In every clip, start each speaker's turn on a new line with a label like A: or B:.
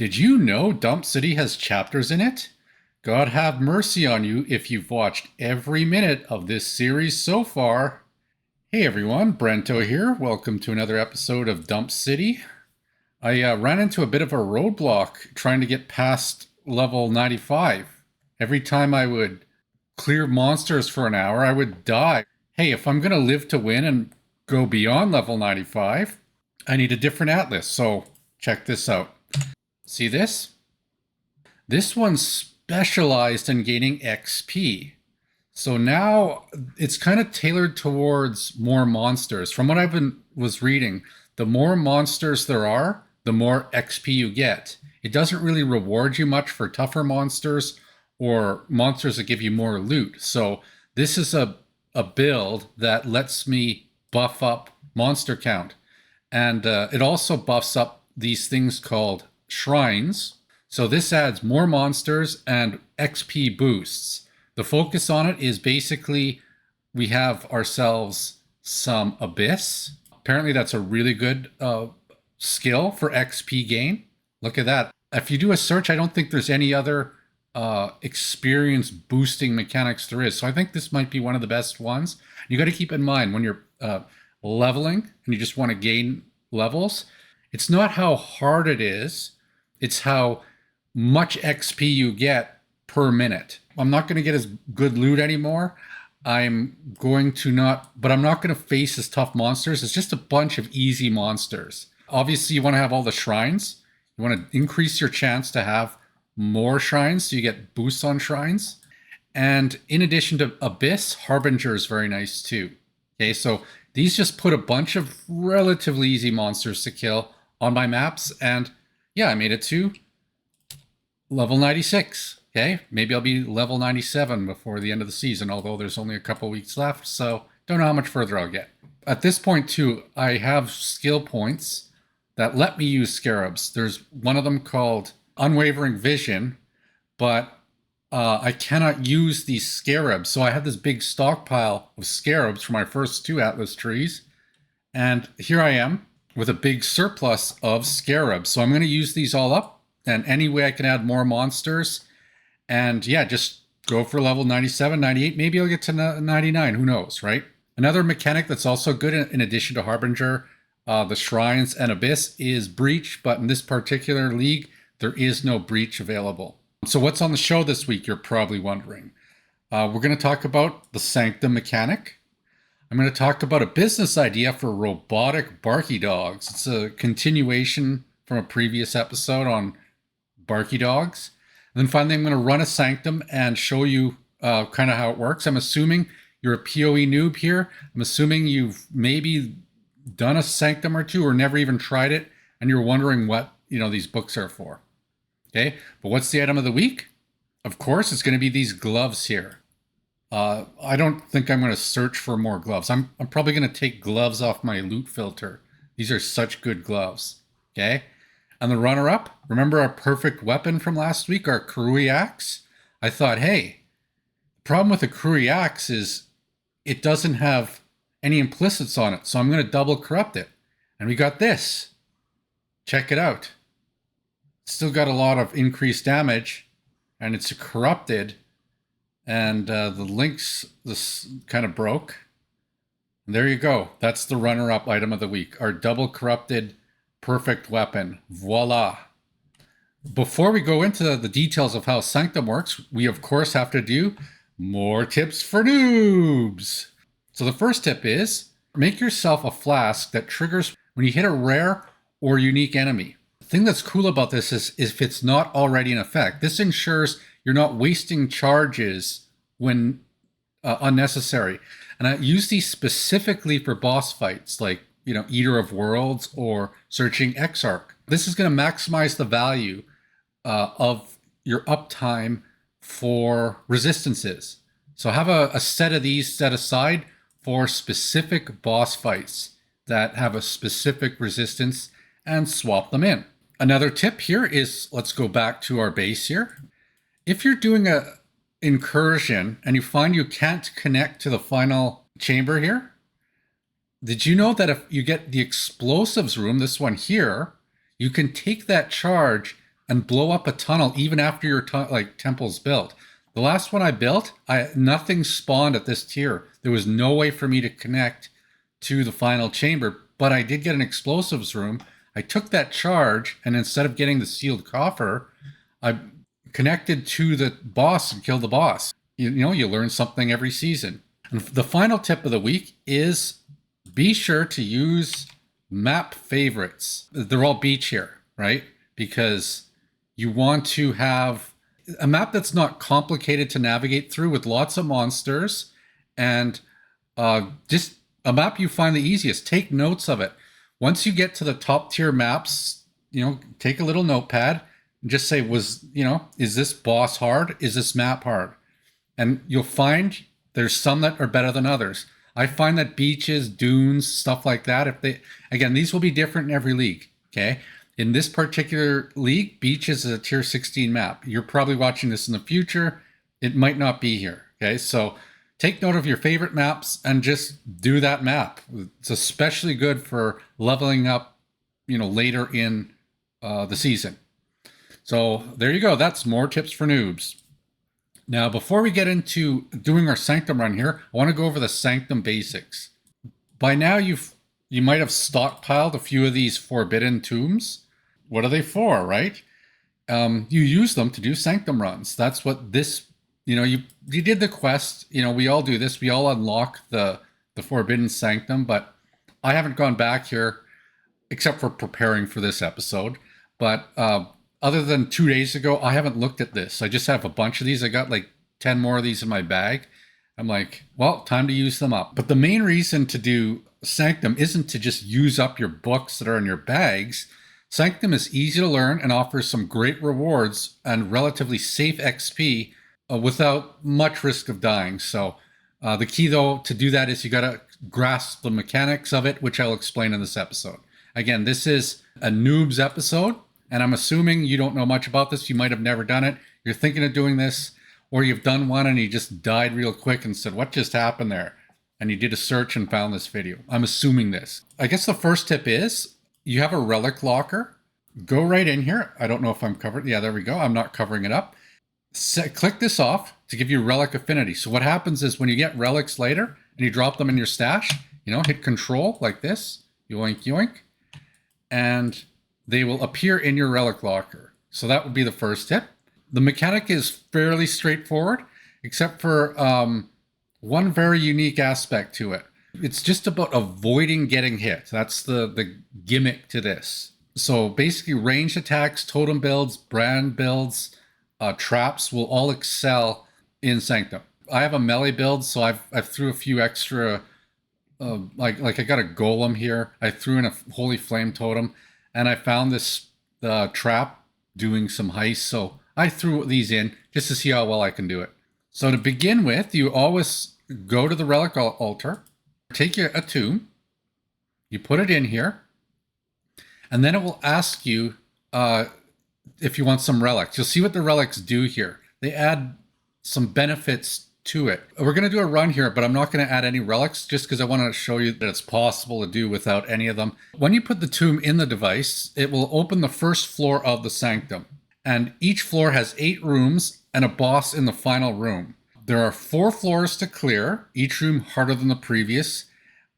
A: Did you know Dump City has chapters in it? God have mercy on you if you've watched every minute of this series so far. Hey everyone, Brento here. Welcome to another episode of Dump City. I ran into a bit of a roadblock trying to get past level 95. Every time I would clear monsters for an hour, I would die. Hey, if I'm going to live to win and go beyond level 95, I need a different atlas. So check this out. See this? This one's specialized in gaining XP. So now it's kind of tailored towards more monsters. From what was reading, the more monsters there are, the more XP you get. It doesn't really reward you much for tougher monsters or monsters that give you more loot. So this is a build that lets me buff up monster count. And it also buffs up these things called shrines. So this adds more monsters and XP boosts. The focus on it is basically we have ourselves some abyss. Apparently that's a really good skill for XP gain. Look at that. If you do a search, I don't think there's any other experience boosting mechanics there is. So I think this might be one of the best ones. You got to keep in mind when you're leveling and you just want to gain levels, it's not how hard it is, it's how much XP you get per minute. I'm not going to get as good loot anymore. I'm not going to face as tough monsters. It's just a bunch of easy monsters. Obviously, you want to have all the shrines. You want to increase your chance to have more shrines, so you get boosts on shrines. And in addition to Abyss, Harbinger is very nice too. Okay, so these just put a bunch of relatively easy monsters to kill on my maps. And yeah, I made it to level 96. Okay, maybe I'll be level 97 before the end of the season, although there's only a couple weeks left, so don't know how much further I'll get. At this point too, I have skill points that let me use scarabs. There's one of them called Unwavering Vision, but I cannot use these scarabs. So I have this big stockpile of scarabs for my first 2 atlas trees. And here I am with a big surplus of scarabs. So I'm going to use these all up. And any way I can add more monsters. And yeah, just go for level 97, 98. Maybe I'll get to 99. Who knows, right? Another mechanic that's also good in addition to Harbinger, the Shrines and Abyss, is Breach. But in this particular league, there is no Breach available. So what's on the show this week, you're probably wondering. We're going to talk about the Sanctum mechanic. I'm going to talk about a business idea for robotic Barky dogs. It's a continuation from a previous episode on Barky dogs. And then finally, I'm going to run a Sanctum and show you kind of how it works. I'm assuming you're a PoE noob here. I'm assuming you've maybe done a Sanctum or two or never even tried it, and you're wondering what these books are for. Okay, but what's the item of the week? Of course, it's going to be these gloves here. I don't think I'm going to search for more gloves. I'm probably going to take gloves off my loot filter. These are such good gloves. Okay, and the runner-up, remember our perfect weapon from last week, our Karui axe? I thought, hey, the problem with the Karui axe is it doesn't have any implicits on it, so I'm going to double corrupt it. And we got this. Check it out. Still got a lot of increased damage, and it's corrupted, and the links this kind of broke. And there you go. That's the runner-up item of the week, our double corrupted perfect weapon. Voila. Before we go into the details of how Sanctum works, we of course have to do more tips for noobs. So the first tip is make yourself a flask that triggers when you hit a rare or unique enemy. The thing that's cool about this is if it's not already in effect. This ensures you're not wasting charges when unnecessary. And I use these specifically for boss fights like, Eater of Worlds or Searching Exarch. This is going to maximize the value of your uptime for resistances. So have a set of these set aside for specific boss fights that have a specific resistance and swap them in. Another tip here is, let's go back to our base here. If you're doing a incursion and you find you can't connect to the final chamber here, did you know that if you get the explosives room, this one here, you can take that charge and blow up a tunnel even after your temple's built. The last one I built, nothing spawned at this tier. There was no way for me to connect to the final chamber, but I did get an explosives room. I took that charge, and instead of getting the sealed coffer, I connected to the boss and killed the boss. You know, you learn something every season. And the final tip of the week is be sure to use map favorites. They're all beach here, right? Because you want to have a map that's not complicated to navigate through with lots of monsters, and just a map you find the easiest. Take notes of it. Once you get to the top tier maps, you know, take a little notepad and just say, is this boss hard? Is this map hard? And you'll find there's some that are better than others. I find that beaches, dunes, stuff like that, again, these will be different in every league, okay? In this particular league, beaches is a tier 16 map. You're probably watching this in the future. It might not be here, okay? So take note of your favorite maps and just do that map. It's especially good for leveling up, later in the season. So there you go. That's more tips for noobs. Now, before we get into doing our Sanctum run here, I want to go over the Sanctum basics. By now, you might have stockpiled a few of these Forbidden Tombs. What are they for, right? You use them to do Sanctum runs. That's what this, you did the quest. We all do this. We all unlock the Forbidden Sanctum, but I haven't gone back here except for preparing for this episode. But other than 2 days ago, I haven't looked at this. I just have a bunch of these. I got like 10 more of these in my bag. I'm like, well, time to use them up. But the main reason to do Sanctum isn't to just use up your books that are in your bags. Sanctum is easy to learn and offers some great rewards and relatively safe XP without much risk of dying. So the key, though, to do that is you got to grasp the mechanics of it, which I'll explain in this episode. Again, this is a Noobs episode, and I'm assuming you don't know much about this. You might have never done it. You're thinking of doing this, or you've done one and you just died real quick and said, what just happened there? And you did a search and found this video. I'm assuming this. I guess the first tip is you have a relic locker. Go right in here. I don't know if I'm covered. Yeah, there we go. I'm not covering it up. Click this off to give you relic affinity. So what happens is when you get relics later and you drop them in your stash, hit control like this, yoink, yoink, and they will appear in your relic locker. So that would be the first tip. The mechanic is fairly straightforward, except for one very unique aspect to it. It's just about avoiding getting hit. That's the gimmick to this. So basically ranged attacks, totem builds, brand builds, traps will all excel in Sanctum. I have a melee build, so I've threw a few extra, like I got a golem here. I threw in a holy flame totem, and I found this trap doing some heists. So I threw these in just to see how well I can do it. So to begin with, you always go to the relic altar, take a tomb, you put it in here, and then it will ask you if you want some relics. You'll see what the relics do here. They add some benefits to it. We're going to do a run here, but I'm not going to add any relics just because I want to show you that it's possible to do without any of them. When you put the tomb in the device, it will open the first floor of the Sanctum. And each floor has 8 rooms and a boss in the final room. There are 4 floors to clear, each room harder than the previous.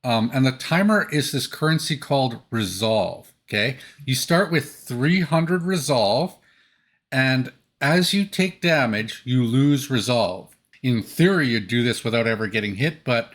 A: And the timer is this currency called Resolve. Okay, you start with 300 Resolve, and as you take damage, you lose Resolve. In theory, you'd do this without ever getting hit, but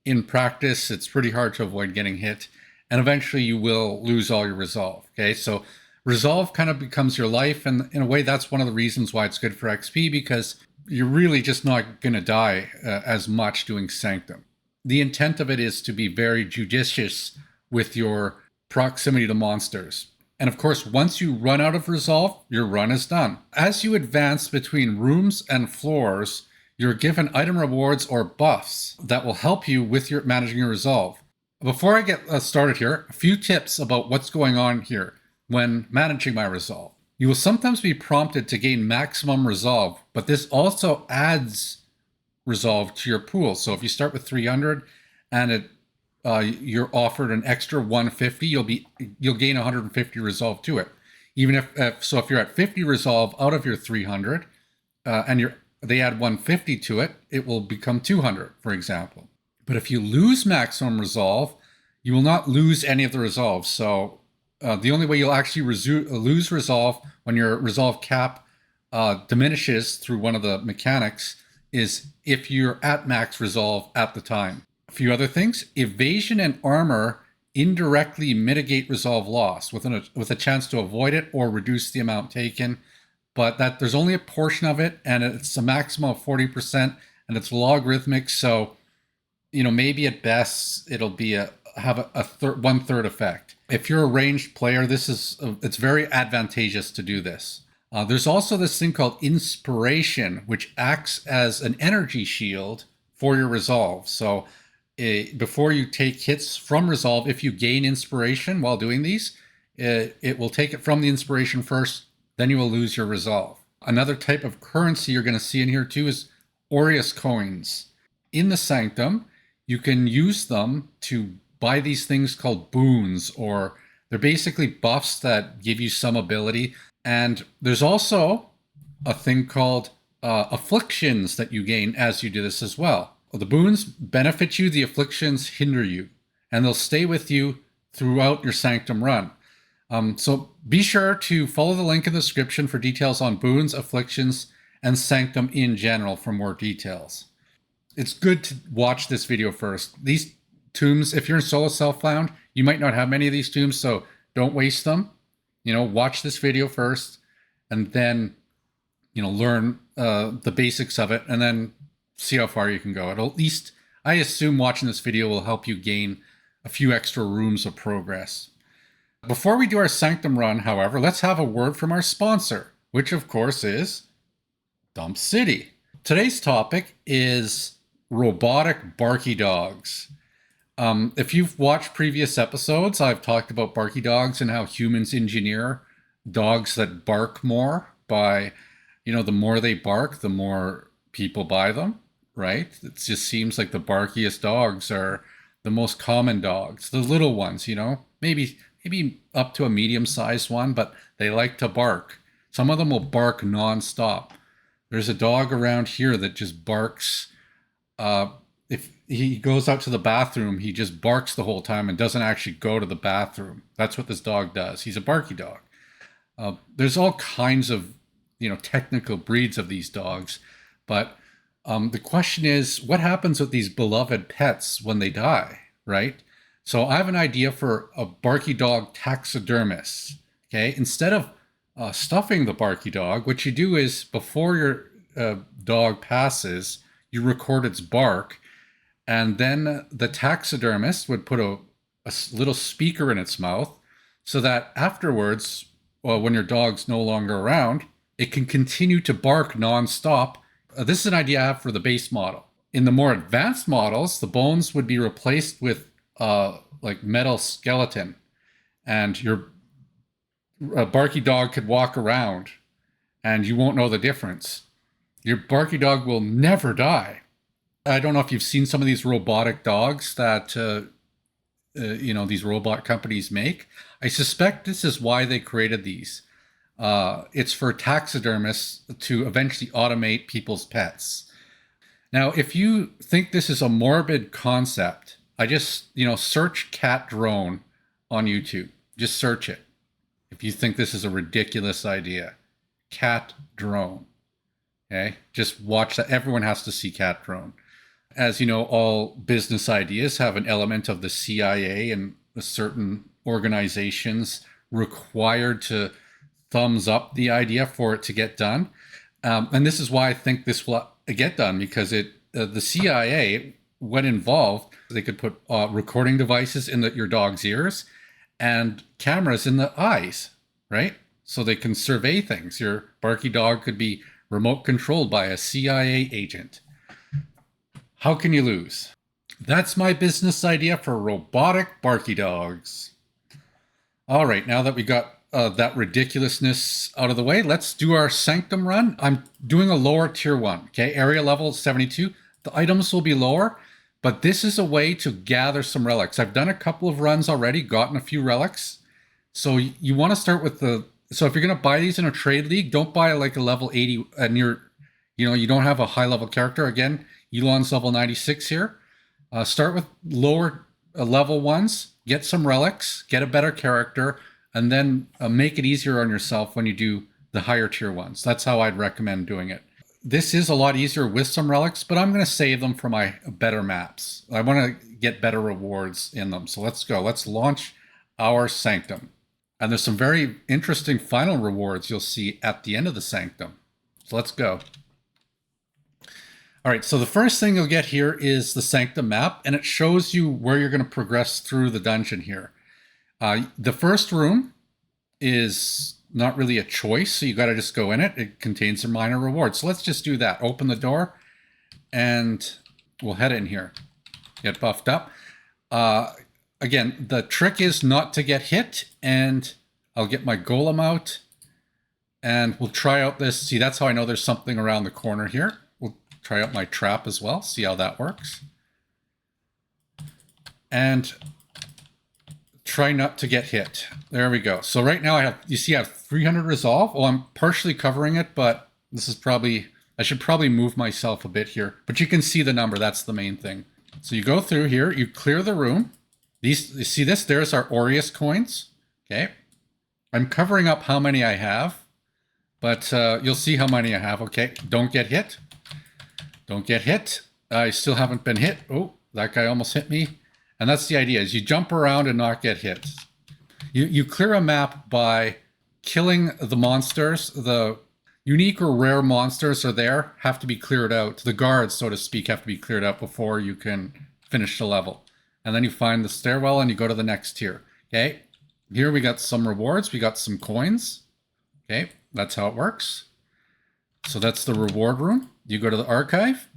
A: in practice, it's pretty hard to avoid getting hit, and eventually you will lose all your Resolve. Okay, so Resolve kind of becomes your life, and in a way, that's one of the reasons why it's good for XP, because you're really just not going to die as much doing Sanctum. The intent of it is to be very judicious with your proximity to monsters. And of course, once you run out of Resolve, your run is done. As you advance between rooms and floors, you're given item rewards or buffs that will help you with your managing your Resolve. Before I get started here, a few tips about what's going on here when managing my Resolve. You will sometimes be prompted to gain maximum Resolve, but this also adds Resolve to your pool. So if you start with 300 and you're offered an extra 150, you'll gain 150 Resolve to it. Even if you're at 50 resolve out of your 300, and they add 150 to it, it will become 200, for example. But if you lose maximum resolve, you will not lose any of the resolve. So the only way you'll actually lose resolve when your resolve cap diminishes through one of the mechanics is if you're at max resolve at the time. A few other things: evasion and armor indirectly mitigate resolve loss with a chance to avoid it or reduce the amount taken, but that there's only a portion of it, and it's a maximum of 40%, and it's logarithmic. So, maybe at best it'll be have a 1/3 effect. If you're a ranged player, it's very advantageous to do this. There's also this thing called inspiration, which acts as an energy shield for your resolve. So before you take hits from resolve, if you gain inspiration while doing these, it will take it from the inspiration first, then you will lose your resolve. Another type of currency you're going to see in here too is Aureus coins. In the Sanctum, you can use them to buy these things called boons, or they're basically buffs that give you some ability. And there's also a thing called afflictions that you gain as you do this as well. The boons benefit you, the afflictions hinder you, and they'll stay with you throughout your Sanctum run. So be sure to follow the link in the description for details on boons, afflictions, and Sanctum in general for more details. It's good to watch this video first. These tombs, if you're in solo self-found, you might not have many of these tombs, so don't waste them. Watch this video first, and then, learn the basics of it, and then see how far you can go. At least, I assume watching this video will help you gain a few extra rooms of progress. Before we do our Sanctum run, however, let's have a word from our sponsor, which of course is Dump City. Today's topic is robotic Barky dogs. If you've watched previous episodes, I've talked about Barky dogs and how humans engineer dogs that bark more by, the more they bark, the more people buy them, right? It just seems like the barkiest dogs are the most common dogs, the little ones, maybe up to a medium-sized one, but they like to bark. Some of them will bark non-stop. There's a dog around here that just barks. If he goes out to the bathroom, he just barks the whole time and doesn't actually go to the bathroom. That's what this dog does. He's a Barky dog. There's all kinds of, technical breeds of these dogs, but the question is, what happens with these beloved pets when they die, right? So I have an idea for a Barky dog taxidermist. Okay, instead of stuffing the Barky dog, what you do is before your dog passes, you record its bark, and then the taxidermist would put a little speaker in its mouth so that afterwards, when your dog's no longer around, it can continue to bark nonstop. This is an idea I have for the base model. In the more advanced models, the bones would be replaced with like metal skeleton, and your Barky dog could walk around and you won't know the difference. Your Barky dog will never die. I don't know if you've seen some of these robotic dogs that these robot companies make. I suspect this is why they created these. It's for taxidermists to eventually automate people's pets. Now, if you think this is a morbid concept, I just, search cat drone on YouTube. Just search it. If you think this is a ridiculous idea, cat drone. Okay, just watch that. Everyone has to see cat drone. As you know, all business ideas have an element of the CIA and certain organizations required to thumbs up the idea for it to get done. And this is why I think this will get done, because the CIA, when involved, they could put recording devices in your dog's ears and cameras in the eyes, right? So they can survey things. Your Barky dog could be remote controlled by a CIA agent. How can you lose? That's my business idea for robotic Barky dogs. All right, now that we got that ridiculousness out of the way, let's do our Sanctum run. I'm doing a lower tier 1, okay? Area level 72. The items will be lower, but this is a way to gather some relics. I've done a couple of runs already, gotten a few relics. So you want to start with the So if you're going to buy these in a trade league, don't buy like a level 80 near, you don't have a high level character. Again, Elon's level 96 here. Start with lower level ones, get some relics, get a better character, and then make it easier on yourself when you do the higher tier ones. That's how I'd recommend doing it. This is a lot easier with some relics, but I'm going to save them for my better maps. I want to get better rewards in them. So let's go. Let's launch our Sanctum. And there's some very interesting final rewards you'll see at the end of the Sanctum. So let's go. All right, so the first thing you'll get here is the Sanctum map, and it shows you where you're going to progress through the dungeon here. The first room is not really a choice, so you got to just go in it. It contains some minor rewards. So let's just do that. Open the door, and we'll head in here. Get buffed up. Again, the trick is not to get hit, and I'll get my golem out, and we'll try out this. See, that's how I know there's something around the corner here. We'll try out my trap as well, see how that works. And try not to get hit. There we go. So right now you see I have 300 resolve. Well, I'm partially covering it, but this is probably, I should probably move myself a bit here. But you can see the number, that's the main thing. So you go through here, you clear the room. These, you see this? There's our Aureus coins. Okay. I'm covering up how many I have, but you'll see how many I have. Okay. Don't get hit. Don't get hit. I still haven't been hit. Oh, that guy almost hit me. And that's the idea, is you jump around and not get hit. You clear a map by killing the monsters. The unique or rare monsters are there, have to be cleared out. The guards, so to speak, have to be cleared out before you can finish the level. And then you find the stairwell and you go to the next tier. Okay, here we got some rewards. We got some coins. Okay, that's how it works. So that's the reward room. You go to the archive,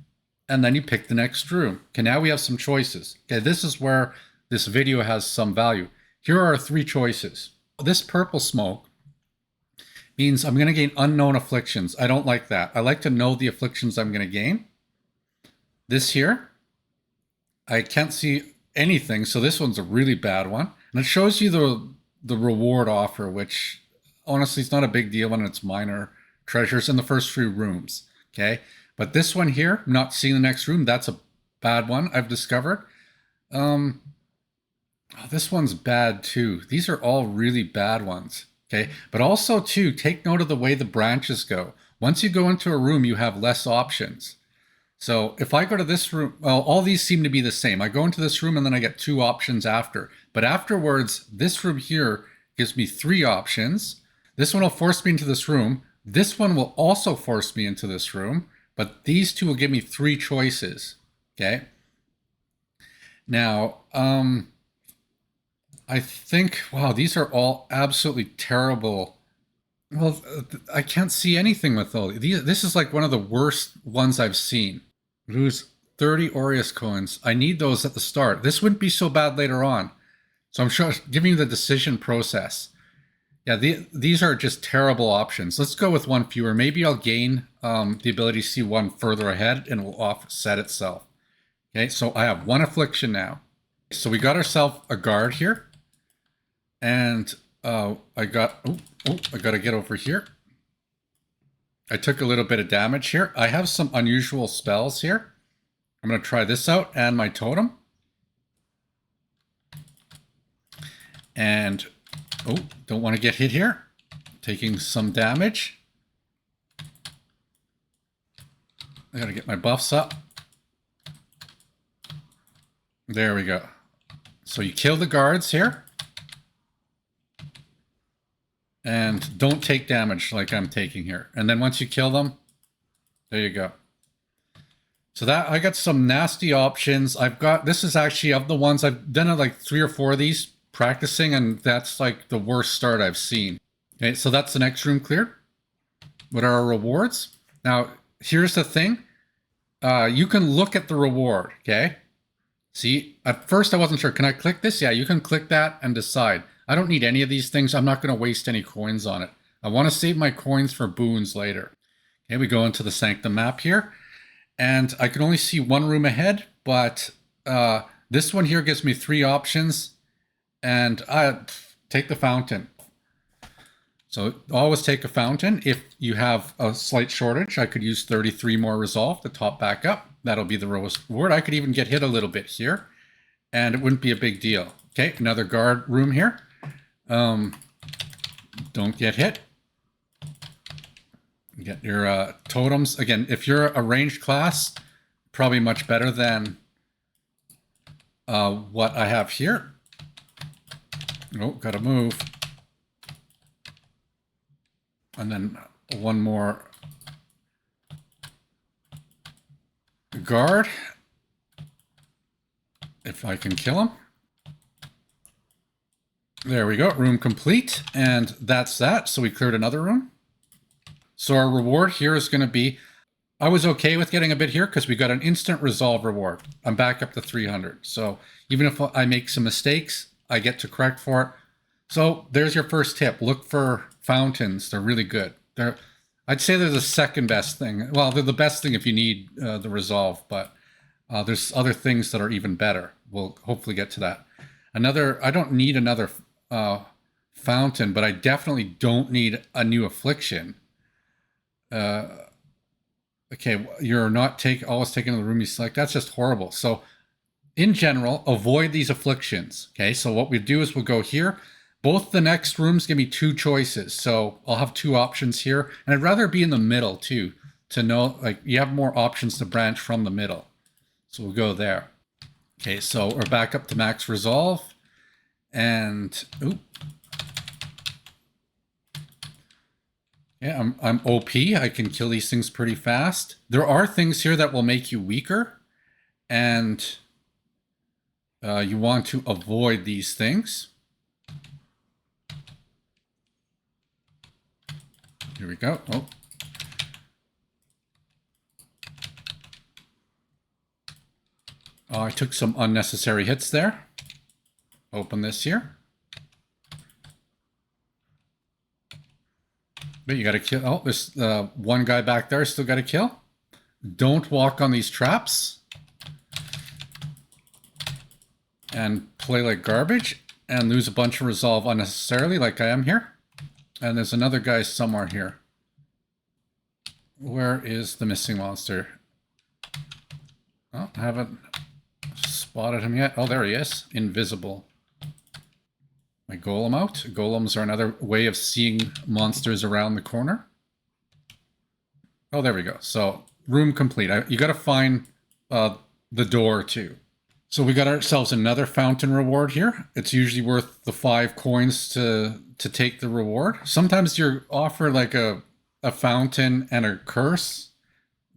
A: and then you pick the next room. Okay, now we have some choices. Okay, this is where this video has some value. Here are our 3 choices. This purple smoke means I'm going to gain unknown afflictions. I don't like that. I like to know the afflictions I'm going to gain. This here, I can't see anything, so this one's a really bad one. And it shows you the reward offer, which honestly is not a big deal when it's minor treasures in the first 3 rooms. Okay, but this one here, not seeing the next room, that's a bad one I've discovered. This one's bad too. These are all really bad ones. Okay, but also too, take note of the way the branches go. Once you go into a room, you have less options. So if I go to this room, well, all these seem to be the same. I go into this room and then I get 2 options after. But afterwards, this room here gives me 3 options. This one will force me into this room. This one will also force me into this room. But these 2 will give me 3 choices. Okay. Now, I think, wow, these are all absolutely terrible. Well, I can't see anything with all these. This is like one of the worst ones I've seen. Lose 30 Aureus coins. I need those at the start. This wouldn't be so bad later on. So I'm giving you the decision process. Yeah, these are just terrible options. Let's go with 1 fewer. Maybe I'll gain the ability to see 1 further ahead and it will offset itself. Okay, so I have 1 affliction now. So we got ourselves a guard here. And I got to get over here. I took a little bit of damage here. I have some unusual spells here. I'm going to try this out and my totem. And, don't want to get hit here. Taking some damage. I got to get my buffs up. There we go. So you kill the guards here. And don't take damage like I'm taking here. And then once you kill them, there you go. So that, I got some nasty options. This is actually of the ones, I've done like 3 or 4 of these practicing, and that's like the worst start I've seen. Okay, so that's the next room cleared. What are our rewards? Now, here's the thing. You can look at the reward, okay? See, at first I wasn't sure. Can I click this? Yeah, you can click that and decide. I don't need any of these things. I'm not going to waste any coins on it. I want to save my coins for boons later. Okay, we go into the Sanctum map here. And I can only see 1 room ahead, but this one here gives me 3 options. And I take the fountain. So always take a fountain. If you have a slight shortage, I could use 33 more resolve to top back up. That'll be the reward. I could even get hit a little bit here, and it wouldn't be a big deal. Okay, another guard room here. Don't get hit. Get your totems. Again, if you're a ranged class, probably much better than what I have here. Oh, gotta move. And then one more guard. If I can kill him. There we go. Room complete. And that's that. So we cleared another room. So our reward here is going to be, I was okay with getting a bit here because we got an instant resolve reward. I'm back up to 300. So even if I make some mistakes, I get to correct for it. So there's your first tip. Look for fountains. They're really good. I'd say they're the second best thing. Well, they're the best thing if you need the resolve, but there's other things that are even better. We'll hopefully get to that. I don't need another fountain, but I definitely don't need a new affliction. Okay, you're not always taking the room you select. That's just horrible. So in general, avoid these afflictions. Okay, so what we do is we'll go here. Both the next rooms give me two choices. So I'll have two options here. And I'd rather be in the middle too, to know, like, you have more options to branch from the middle. So we'll go there. Okay, so we're back up to max resolve. And, yeah, I'm OP. I can kill these things pretty fast. There are things here that will make you weaker. And you want to avoid these things. Here we go. Oh, I took some unnecessary hits there. Open this here. But you got to kill. Oh, there's one guy back there. Still got to kill. Don't walk on these traps. And play like garbage. And lose a bunch of resolve unnecessarily like I am here. And there's another guy somewhere here. Where is the missing monster? Oh, I haven't spotted him yet. Oh, there he is. Invisible. My golem out. Golems are another way of seeing monsters around the corner. Oh, there we go. So, room complete. You got to find the door too. So we got ourselves another fountain reward here. It's usually worth the 5 coins to take the reward. Sometimes you're offered like a fountain and a curse.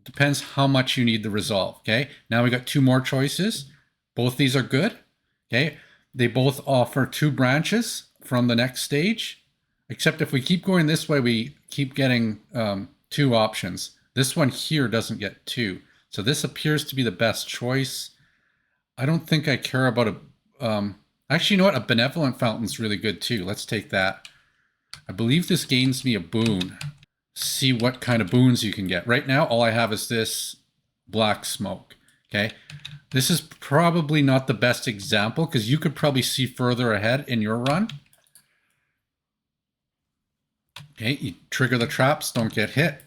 A: Depends how much you need the resolve. Okay. Now we got 2 more choices. Both these are good. Okay. They both offer 2 branches from the next stage. Except if we keep going this way, we keep getting 2 options. This one here doesn't get 2. So this appears to be the best choice. I don't think I care about a... actually, you know what? A benevolent fountain's really good too. Let's take that. I believe this gains me a boon. See what kind of boons you can get. Right now, all I have is this black smoke. Okay. This is probably not the best example because you could probably see further ahead in your run. Okay. You trigger the traps. Don't get hit.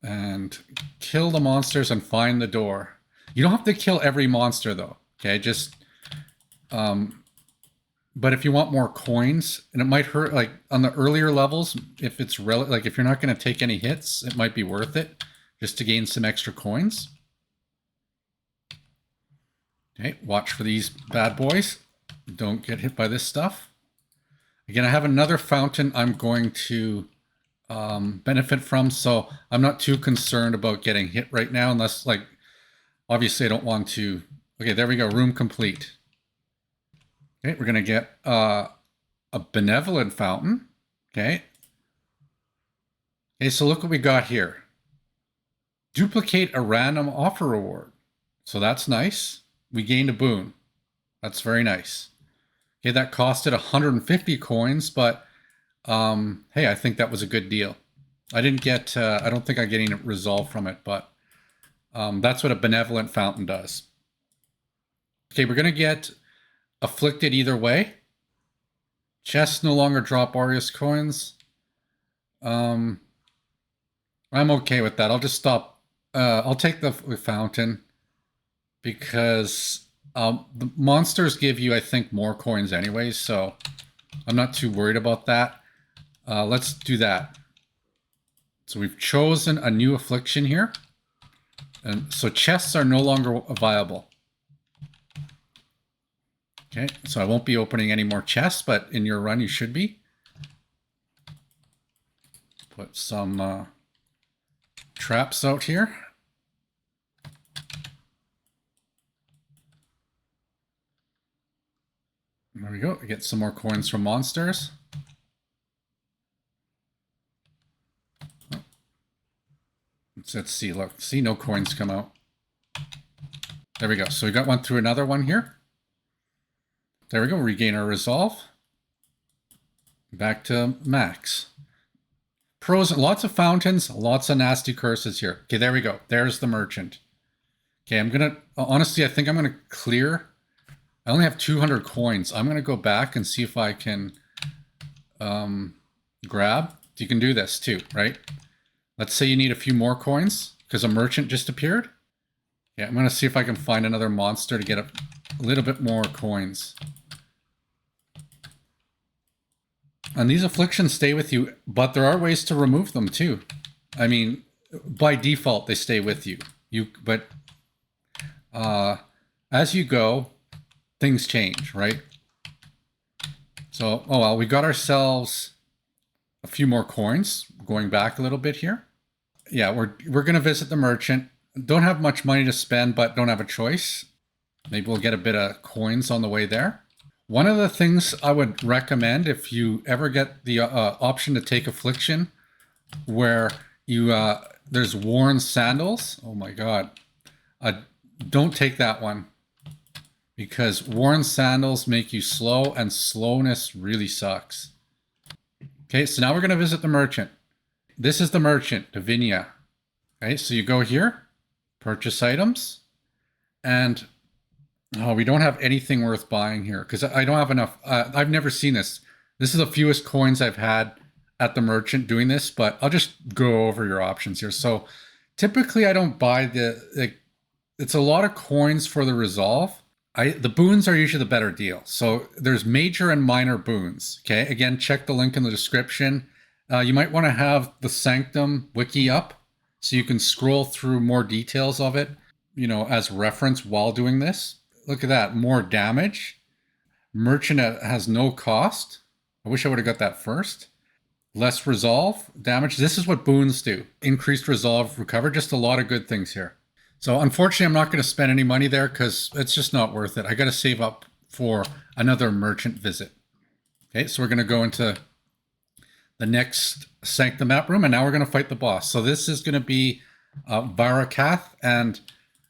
A: And kill the monsters and find the door. You don't have to kill every monster though. Okay. Just... but if you want more coins, and it might hurt, like on the earlier levels, if it's like if you're not going to take any hits, it might be worth it just to gain some extra coins. Okay, watch for these bad boys. Don't get hit by this stuff. Again, I have another fountain I'm going to benefit from, so I'm not too concerned about getting hit right now, unless, like, obviously I don't want to. Okay, there we go, room complete. Okay, we're going to get a benevolent fountain. Okay. Okay, so look what we got here. Duplicate a random offer reward. So that's nice. We gained a boon. That's very nice. Okay, that costed 150 coins, but hey, I think that was a good deal. I didn't get, I don't think I get any resolve from it, but that's what a benevolent fountain does. Okay, we're going to get afflicted either way. Chests no longer drop Aureus coins. I'm okay with that. I'll just stop. I'll take the fountain because the monsters give you, I think, more coins anyways, so I'm not too worried about that. Let's do that. So we've chosen a new affliction here. And so chests are no longer viable. Okay, so I won't be opening any more chests, but in your run you should be. Put some traps out here. There we go. Get some more coins from monsters. Let's see. Look, see, no coins come out. There we go. So we got one through another one here. There we go. Regain our resolve. Back to max. Pros, lots of fountains, lots of nasty curses here. Okay, there we go. There's the merchant. Okay, I'm going to, honestly, I think I'm going to clear. I only have 200 coins. I'm going to go back and see if I can grab. You can do this too, right? Let's say you need a few more coins because a merchant just appeared. Yeah, I'm going to see if I can find another monster to get a little bit more coins. And these afflictions stay with you, but there are ways to remove them too. I mean, by default, they stay with you. But as you go, things change, right? So, oh well, we got ourselves a few more coins. Going back a little bit here. Yeah, we're gonna visit the merchant. Don't have much money to spend, but don't have a choice. Maybe we'll get a bit of coins on the way there. One of the things I would recommend if you ever get the option to take affliction, where you there's worn sandals. Oh my god, don't take that one because worn sandals make you slow, and slowness really sucks. Okay, so now we're gonna visit the merchant. This is the merchant, Divinia. Okay, so you go here, purchase items, and oh, we don't have anything worth buying here because I don't have enough. I've never seen this. This is the fewest coins I've had at the merchant doing this, but I'll just go over your options here. So typically I don't buy it's a lot of coins for the resolve. The boons are usually the better deal. So there's major and minor boons. Okay, again, check the link in the description. You might want to have the Sanctum wiki up so you can scroll through more details of it, you know, as reference while doing this. Look at that, more damage. Merchant has no cost. I wish I would have got that first. Less resolve damage. This is what boons do. Increased resolve, recover, just a lot of good things here. So unfortunately, I'm not going to spend any money there because it's just not worth it. I got to save up for another merchant visit. Okay, so we're going to go into the next Sanctum map room, and now we're going to fight the boss. So this is going to be Varakath, and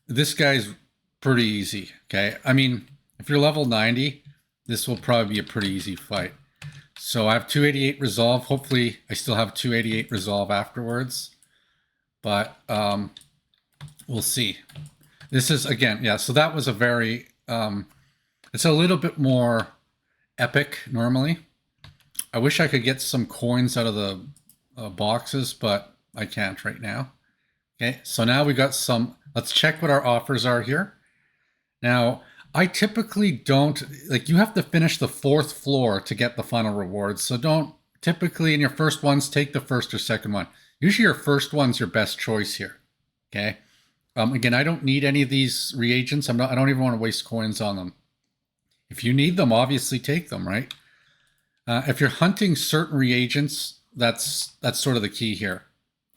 A: this guy's pretty easy. Okay, I mean, if you're level 90, this will probably be a pretty easy fight. So I have 288 resolve. Hopefully, I still have 288 resolve afterwards, but we'll see. This is, again, yeah, so that was a very, it's a little bit more epic normally. I wish I could get some coins out of the boxes, but I can't right now. Okay, so now we got some, let's check what our offers are here. Now, I typically don't, like, you have to finish the 4th floor to get the final rewards, so don't, typically in your first ones, take the first or second one. Usually your first one's your best choice here, okay? Again, I don't need any of these reagents. I don't even want to waste coins on them. If you need them, obviously take them, right? If you're hunting certain reagents, that's sort of the key here.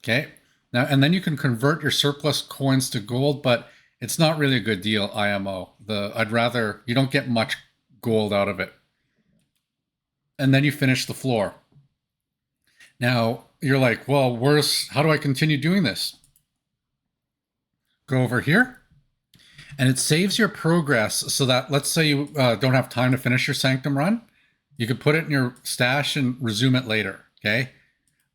A: Okay. Now, and then you can convert your surplus coins to gold, but it's not really a good deal, IMO. I'd rather, you don't get much gold out of it. And then you finish the floor. Now, you're like, well, how do I continue doing this? Go over here, and it saves your progress so that, let's say you don't have time to finish your Sanctum run, you could put it in your stash and resume it later, okay?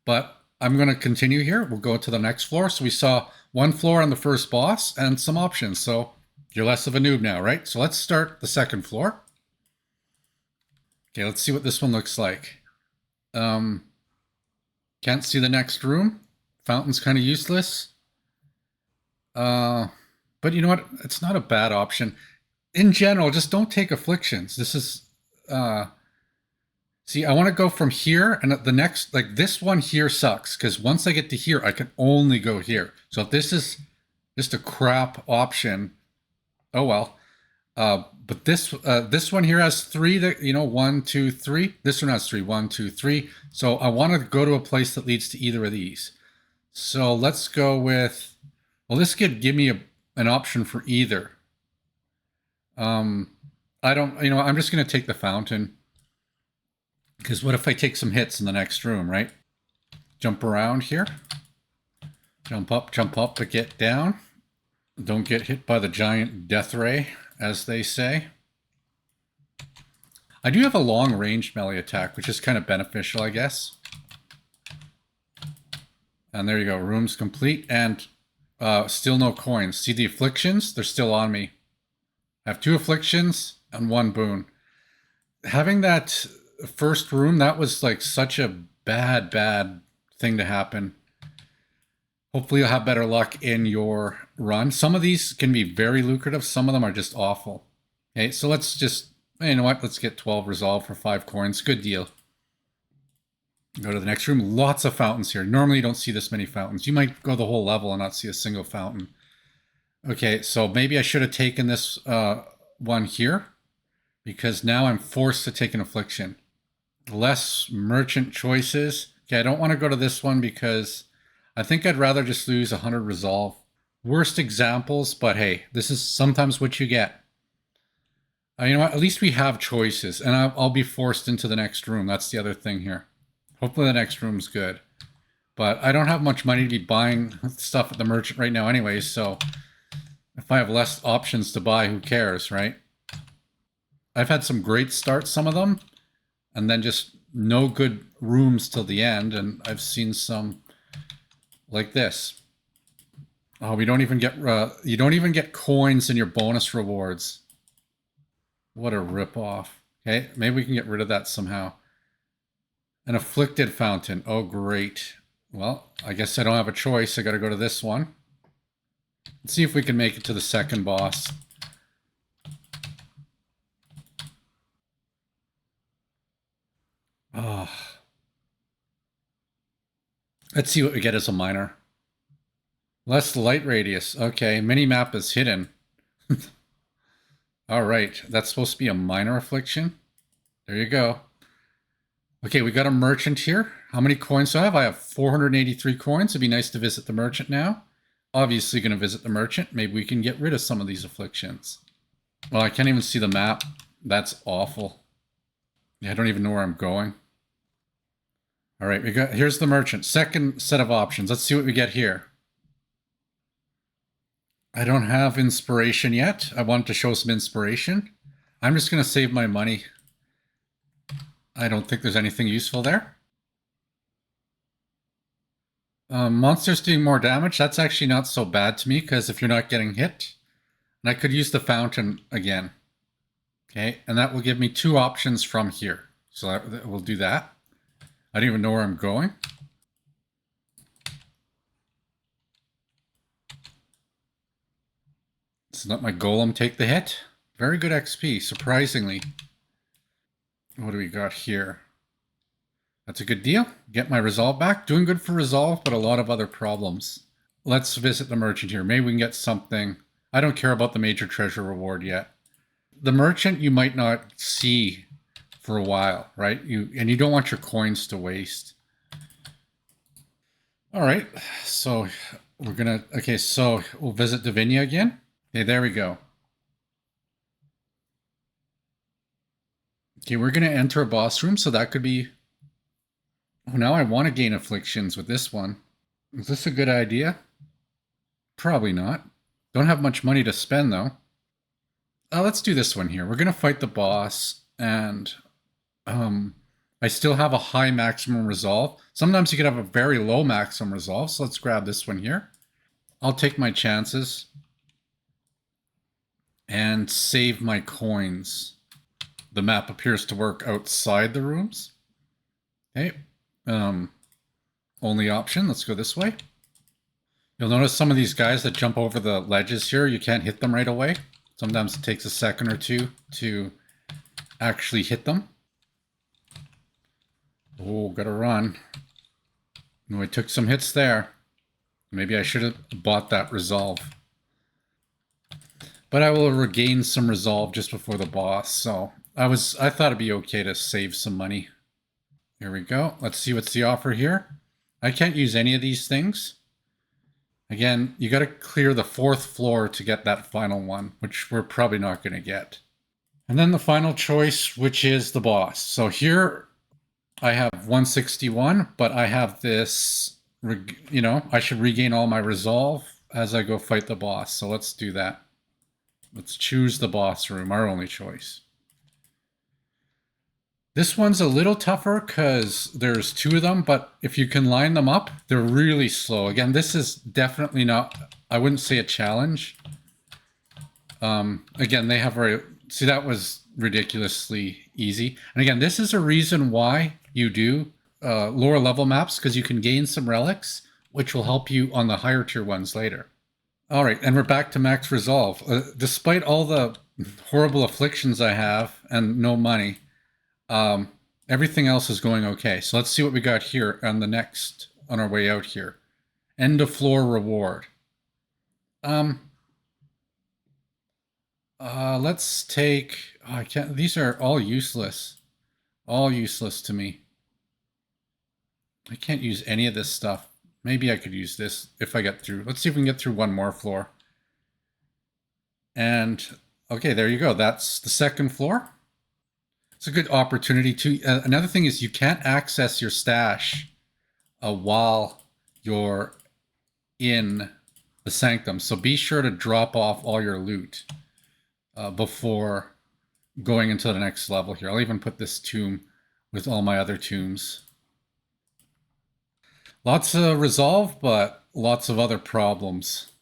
A: But I'm going to continue here. We'll go to the next floor. So we saw one floor on the first boss and some options. So you're less of a noob now, right? So let's start the second floor. Okay, let's see what this one looks like. Can't see the next room. Fountain's kind of useless. But you know what? It's not a bad option. In general, just don't take afflictions. This is see, I want to go from here, and the next, like this one here sucks, because once I get to here, I can only go here. So if this is just a crap option, oh well. But this one here has 3 that, you know, 1, 2, 3. This one has 3, 1, 2, 3. So I want to go to a place that leads to either of these. So let's go with, well, this could give me an option for either. I don't, you know, I'm just going to take the fountain. Because what if I take some hits in the next room, right? Jump around here. Jump up, but get down. Don't get hit by the giant death ray, as they say. I do have a long-range melee attack, which is kind of beneficial, I guess. And there you go, room's complete, and still no coins. See the afflictions? They're still on me. I have 2 afflictions and 1 boon. Having that first room, that was like such a bad thing to happen. Hopefully you'll have better luck in your run. Some of these can be very lucrative. Some of them are just awful. Okay, so let's just, you know what? Let's get 12 resolve for 5 coins. Good deal. Go to the next room. Lots of fountains here. Normally you don't see this many fountains. You might go the whole level and not see a single fountain. Okay, so maybe I should have taken this one here, because now I'm forced to take an affliction. Less merchant choices. Okay, I don't want to go to this one because I think I'd rather just lose 100 resolve. Worst examples, but hey, this is sometimes what you get. You know what? At least we have choices, and I'll be forced into the next room. That's the other thing here. Hopefully the next room's good. But I don't have much money to be buying stuff at the merchant right now anyways, so if I have less options to buy, who cares, right? I've had some great starts, some of them, and then just no good rooms till the end, and I've seen some like this. Oh, we don't even get you don't even get coins in your bonus rewards. What a ripoff. Okay, maybe we can get rid of that somehow. An afflicted fountain. Oh, great. Well, I guess I don't have a choice. I got to go to this one. Let's see if we can make it to the second boss. Oh. Let's see what we get as a minor. Less light radius. Okay, mini-map is hidden. All right, that's supposed to be a minor affliction. There you go. Okay, we got a merchant here. How many coins do I have? I have 483 coins. It'd be nice to visit the merchant now. Obviously going to visit the merchant. Maybe we can get rid of some of these afflictions. Well, I can't even see the map. That's awful. Yeah, I don't even know where I'm going. All right, here's the merchant. Second set of options. Let's see what we get here. I don't have inspiration yet. I wanted to show some inspiration. I'm just going to save my money. I don't think there's anything useful there. Monsters doing more damage. That's actually not so bad to me, because if you're not getting hit. And I could use the fountain again. Okay, and that will give me 2 options from here. So we'll do that. I don't even know where I'm going. Let's let my golem take the hit. Very good XP, surprisingly. What do we got here? That's a good deal. Get my resolve back. Doing good for resolve, but a lot of other problems. Let's visit the merchant here. Maybe we can get something. I don't care about the major treasure reward yet. The merchant you might not see for a while, right? And you don't want your coins to waste. All right, so we're gonna, okay, so we'll visit Divinia again. Okay, there we go. Okay, we're gonna enter a boss room, so that could be, oh, now I want to gain afflictions with this one. Is this a good idea? Probably not. Don't have much money to spend though. Let's do this one here. We're gonna fight the boss, and I still have a high maximum resolve. Sometimes you could have a very low maximum resolve, so let's grab this one here. I'll take my chances and save my coins. the map appears to work outside the rooms. Okay. Only option. Let's go this way. You'll notice some of these guys that jump over the ledges here, you can't hit them right away. Sometimes it takes a second or two to actually hit them. Oh, gotta run. No, I took some hits there. Maybe I should have bought that resolve. But I will regain some resolve just before the boss, so I thought it'd be okay to save some money. Here we go. Let's see what's the offer here. I can't use any of these things. Again, you got to clear the 4th floor to get that final one, which we're probably not going to get. And then the final choice, which is the boss. So here I have 161, but I have this, you know, I should regain all my resolve as I go fight the boss. So let's do that. Let's choose the boss room, our only choice. This one's a little tougher because there's 2 of them, but if you can line them up, they're really slow. Again, this is definitely not, I wouldn't say a challenge. Again, they have see, that was ridiculously easy. And again, this is a reason why you do lower level maps, because you can gain some relics, which will help you on the higher tier ones later. All right, and we're back to max resolve. Despite all the horrible afflictions I have and no money, everything else is going okay. So let's see what we got here on our way out here. End of floor reward. Let's take, I can't, these are all useless. All useless to me. I can't use any of this stuff. Maybe I could use this if I get through. Let's see if we can get through one more floor. And, okay, there you go. That's the 2nd floor. It's a good opportunity to. Another thing is you can't access your stash while you're in the Sanctum. So be sure to drop off all your loot before going into the next level here. I'll even put this tomb with all my other tombs. Lots of resolve, but lots of other problems.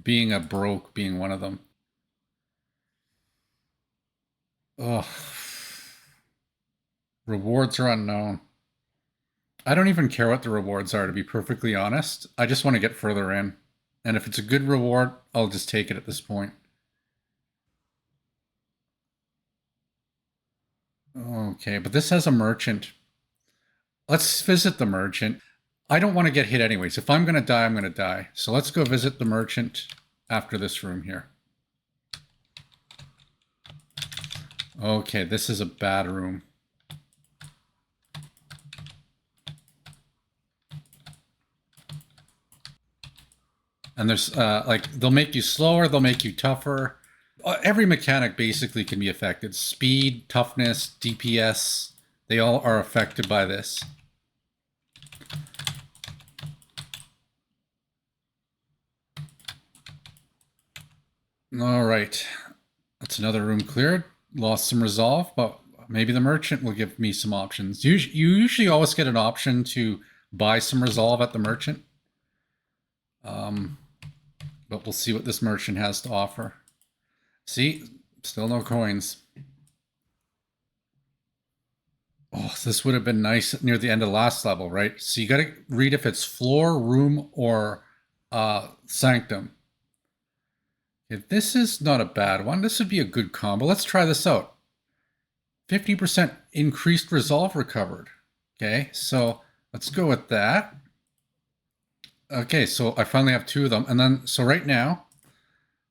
A: Being a broke being one of them. Ugh. Rewards are unknown. I don't even care what the rewards are, to be perfectly honest. I just want to get further in. And if it's a good reward, I'll just take it at this point. Okay, but this has a merchant. Let's visit the merchant. I don't want to get hit anyways. If I'm going to die, I'm going to die. So let's go visit the merchant after this room here. Okay, this is a bad room. And there's, like, they'll make you slower, they'll make you tougher. Every mechanic basically can be affected. Speed, toughness, DPS, they all are affected by this. All right, that's another room cleared. Lost some resolve, but maybe the merchant will give me some options. You usually always get an option to buy some resolve at the merchant. But we'll see what this merchant has to offer. See, still no coins. Oh, this would have been nice near the end of the last level, right? So you got to read if it's floor, room, or sanctum. If this is not a bad one, this would be a good combo. Let's try this out. 50% increased resolve recovered. Okay, so let's go with that. Okay, so I finally have 2 of them. And then, so right now,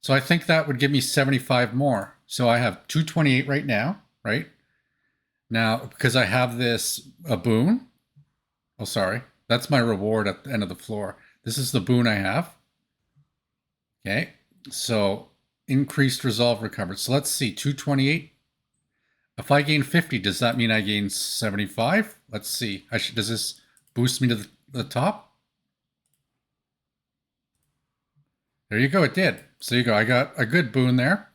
A: so I think that would give me 75 more. So I have 228 right now, right? Now, because I have this, a boon. Oh, sorry. That's my reward at the end of the floor. This is the boon I have. Okay, so increased resolve recovered. So let's see, 228. If I gain 50, does that mean I gain 75? Let's see. Does this boost me to the top? There you go, it did. So you go, I got a good boon there.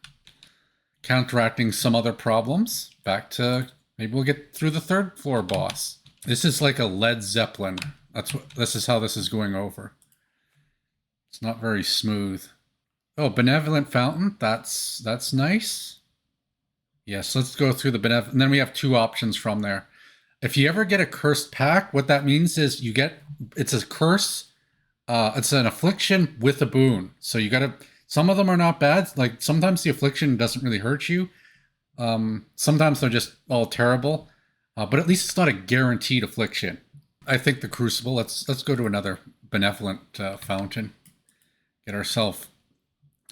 A: Counteracting some other problems. Back to, maybe we'll get through the 3rd floor boss. This is like a Led Zeppelin. This is how this is going over. It's not very smooth. Oh, Benevolent Fountain, that's nice. Yes, let's go through the benevolent. And then we have two options from there. If you ever get a cursed pack, what that means is you get, it's a curse, it's an affliction with a boon. So you gotta, some of them are not bad. Like sometimes the affliction doesn't really hurt you. Sometimes they're just all terrible. But at least it's not a guaranteed affliction. I think the Crucible, let's go to another benevolent fountain. Get ourselves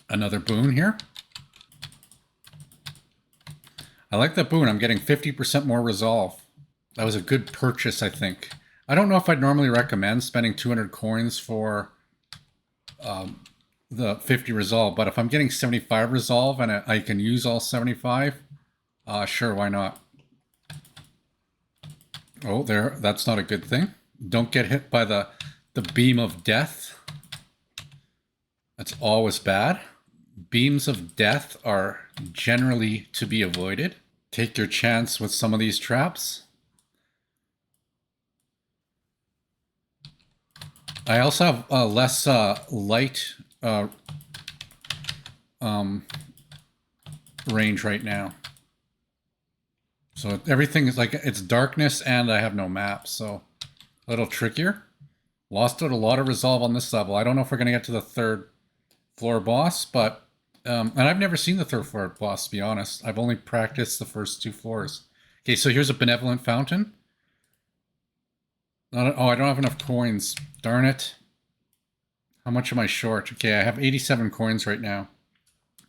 A: another boon here. I like that boon. I'm getting 50% more resolve. That was a good purchase, I think. I don't know if I'd normally recommend spending 200 coins for the 50 resolve, but if I'm getting 75 resolve and I can use all 75, sure, why not? Oh, there, that's not a good thing. Don't get hit by the beam of death. That's always bad. Beams of death are generally to be avoided. Take your chance with some of these traps. I also have less light range right now. So everything is like, it's darkness and I have no map, so a little trickier. Lost out a lot of resolve on this level. I don't know if we're going to get to the third floor boss, but and I've never seen the third floor boss, to be honest. I've only practiced the first two floors. Okay, so here's a benevolent fountain. Oh, I don't have enough coins. Darn it. How much am I short? Okay, I have 87 coins right now.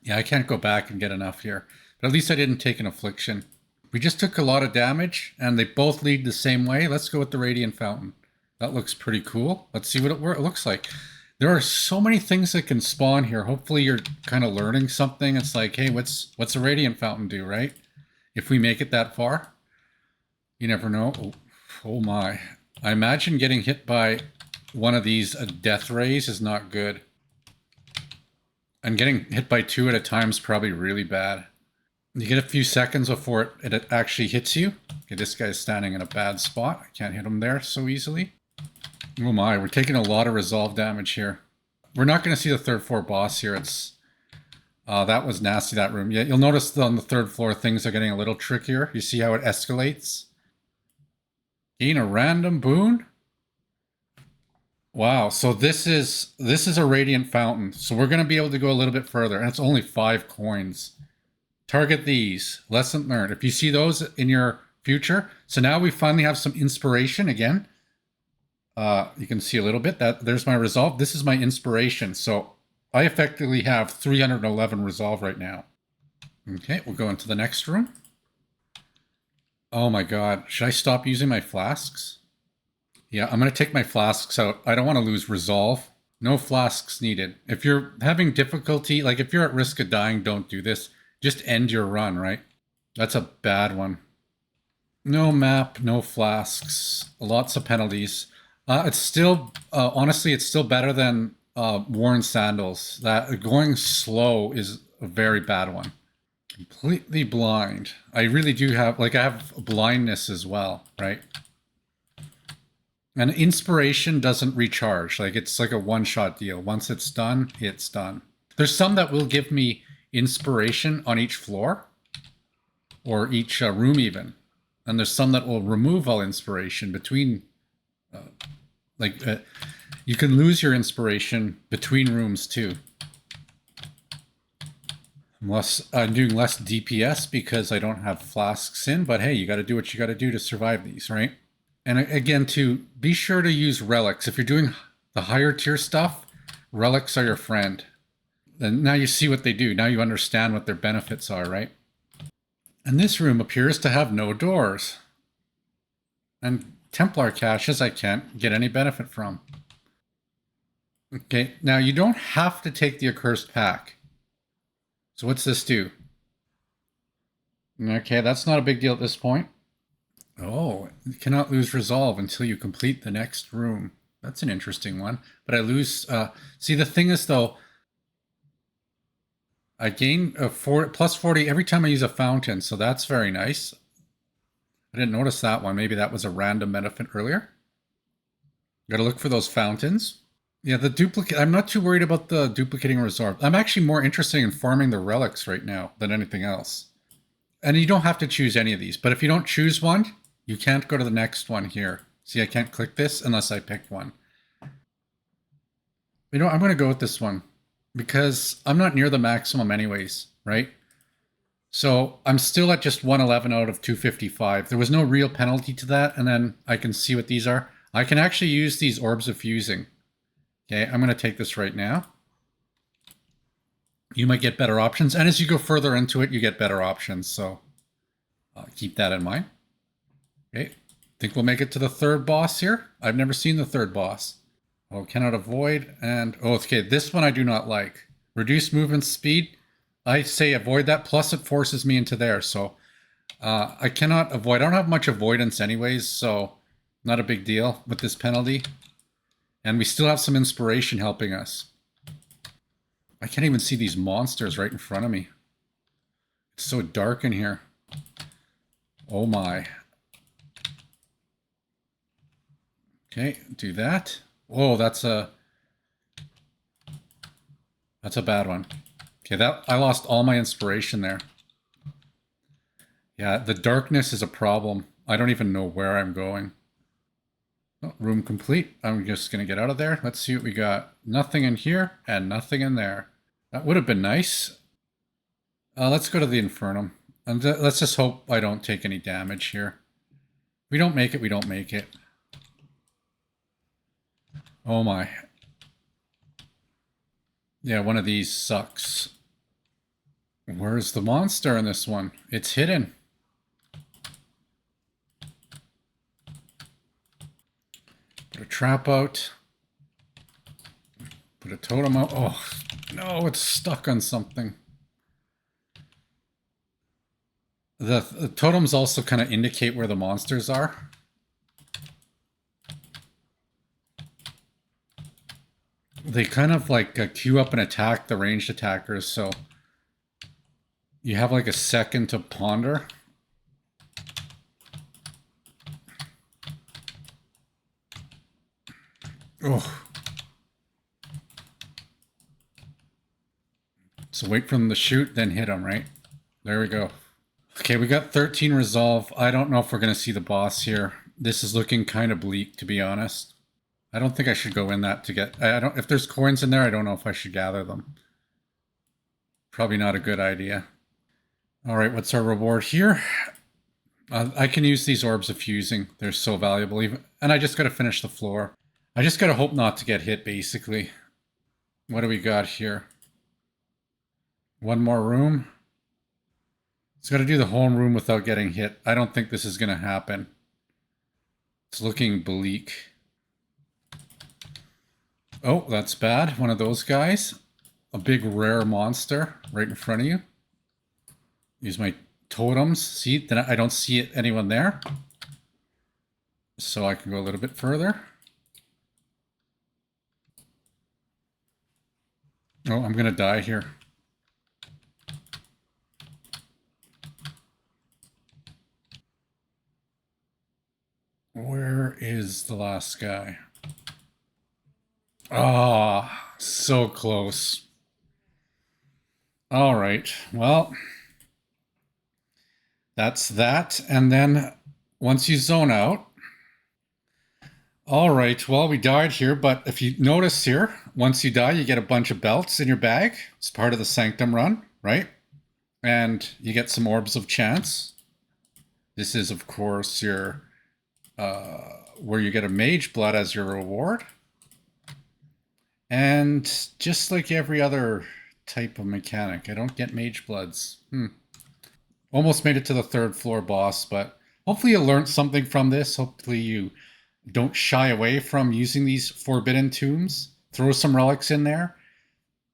A: Yeah, I can't go back and get enough here. But at least I didn't take an affliction. We just took a lot of damage, and they both lead the same way. Let's go with the Radiant Fountain. That looks pretty cool. Let's see what it looks like. There are so many things that can spawn here. Hopefully you're kind of learning something. It's like, hey, what's a Radiant Fountain do, right? If we make it that far. You never know. Oh my. I imagine getting hit by one of these death rays is not good. And getting hit by two at a time is probably really bad. You get a few seconds before it actually hits you. Okay, this guy's standing in a bad spot. I can't hit him there so easily. Oh my, we're taking a lot of resolve damage here. We're not going to see the third floor boss here. It's that was nasty, that room. Yeah, you'll notice on the third floor things are getting a little trickier. You see how it escalates? Gain a random boon? Wow, so this is a Radiant Fountain. So we're going to be able to go a little bit further, and it's only 5 coins. Target these. Lesson learned. If you see those in your future. So now we finally have some inspiration again. You can see a little bit. There's my resolve. This is my inspiration. So I effectively have 311 resolve right now. Okay, we'll go into the next room. Oh my god. Should I stop using my flasks? Yeah, I'm going to take my flasks out. I don't want to lose resolve. No flasks needed. If you're having difficulty, like if you're at risk of dying, don't do this. Just end your run, right? That's a bad one. No map, no flasks, lots of penalties. It's still, honestly, it's still better than worn sandals. That going slow is a very bad one. Completely blind. I really do have, like I have blindness as well, right? And inspiration doesn't recharge. Like it's like a one-shot deal. Once it's done, it's done. There's some that will give me inspiration on each floor or each room even. And there's some that will remove all inspiration between, you can lose your inspiration between rooms too. I'm doing less DPS because I don't have flasks in, but hey, you got to do what you got to do to survive these, right? And again, to be sure to use relics. If you're doing the higher tier stuff, relics are your friend. And now you see what they do. Now you understand what their benefits are, right? And this room appears to have no doors. And Templar caches I can't get any benefit from. Okay, now you don't have to take the accursed pack. So what's this do? Okay, that's not a big deal at this point. Oh, you cannot lose resolve until you complete the next room. That's an interesting one. But I lose... see, the thing is, though, I gain plus 40 every time I use a fountain, so that's very nice. I didn't notice that one. Maybe that was a random benefit earlier. Got to look for those fountains. Yeah, the duplicate... I'm not too worried about the duplicating resolve. I'm actually more interested in farming the relics right now than anything else. And you don't have to choose any of these, but if you don't choose one, you can't go to the next one here. See, I can't click this unless I pick one. You know, I'm going to go with this one because I'm not near the maximum anyways, right? So I'm still at just 111 out of 255. There was no real penalty to that. And then I can see what these are. I can actually use these orbs of fusing. Okay, I'm going to take this right now. You might get better options. And as you go further into it, you get better options. So keep that in mind. Okay, think we'll make it to the third boss here. I've never seen the third boss. Oh, cannot avoid. And, oh, okay, this one I do not like. Reduce movement speed. I say avoid that, plus it forces me into there. So I cannot avoid. I don't have much avoidance anyways, so not a big deal with this penalty. And we still have some inspiration helping us. I can't even see these monsters right in front of me. It's so dark in here. Oh my. Okay, do that. Whoa, that's a bad one. Okay, that I lost all my inspiration there. Yeah, the darkness is a problem. I don't even know where I'm going. Oh, room complete. I'm just going to get out of there. Let's see what we got. Nothing in here and nothing in there. That would have been nice. Let's go to the Infernum. And let's just hope I don't take any damage here. If we don't make it, we don't make it. Oh my. Yeah, one of these sucks. Where's the monster in this one? It's hidden. Put a trap out. Put a totem out. Oh, no, it's stuck on something. The totems also kind of indicate where the monsters are. They kind of like queue up and attack the ranged attackers, so you have like a second to ponder. Oh. So wait for them to shoot, then hit them, right? There we go. Okay, we got 13 resolve. I don't know if we're going to see the boss here. This is looking kind of bleak, to be honest. I don't think I should go in that to get... if there's coins in there, I don't know if I should gather them. Probably not a good idea. All right, what's our reward here? I can use these orbs of fusing. They're so valuable. And I just got to finish the floor. I just got to hope not to get hit, basically. What do we got here? One more room. It's got to do the whole room without getting hit. I don't think this is going to happen. It's looking bleak. Oh, that's bad. One of those guys. A big rare monster right in front of you. Use my totems. See, then I don't see anyone there. So I can go a little bit further. Oh, I'm going to die here. Where is the last guy? Ah, oh, so close. All right, well, that's that. And then once you zone out, all right, well, we died here, but if you notice here, once you die, you get a bunch of belts in your bag. It's part of the Sanctum run, right? And you get some orbs of chance. This is, of course, your where you get a Mageblood as your reward. And just like every other type of mechanic, I don't get Magebloods. Almost made it to the third floor boss, but hopefully you learned something from this. Hopefully you don't shy away from using these forbidden tombs. Throw some relics in there.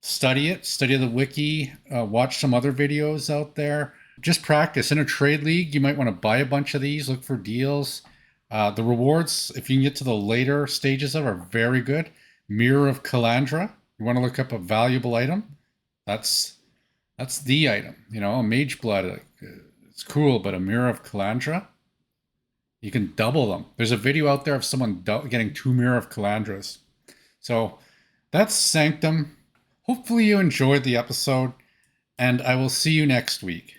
A: Study it. Study the wiki. Watch some other videos out there. Just practice. In a trade league, you might want to buy a bunch of these. Look for deals. The rewards, if you can get to the later stages of, are very good. Mirror of Calandra. You want to look up a valuable item. That's the item. You know, a Mageblood. It's cool, but a Mirror of Calandra, you can double them. There's a video out there of someone getting 2 Mirror of Calandras. So that's Sanctum. Hopefully you enjoyed the episode, and I will see you next week.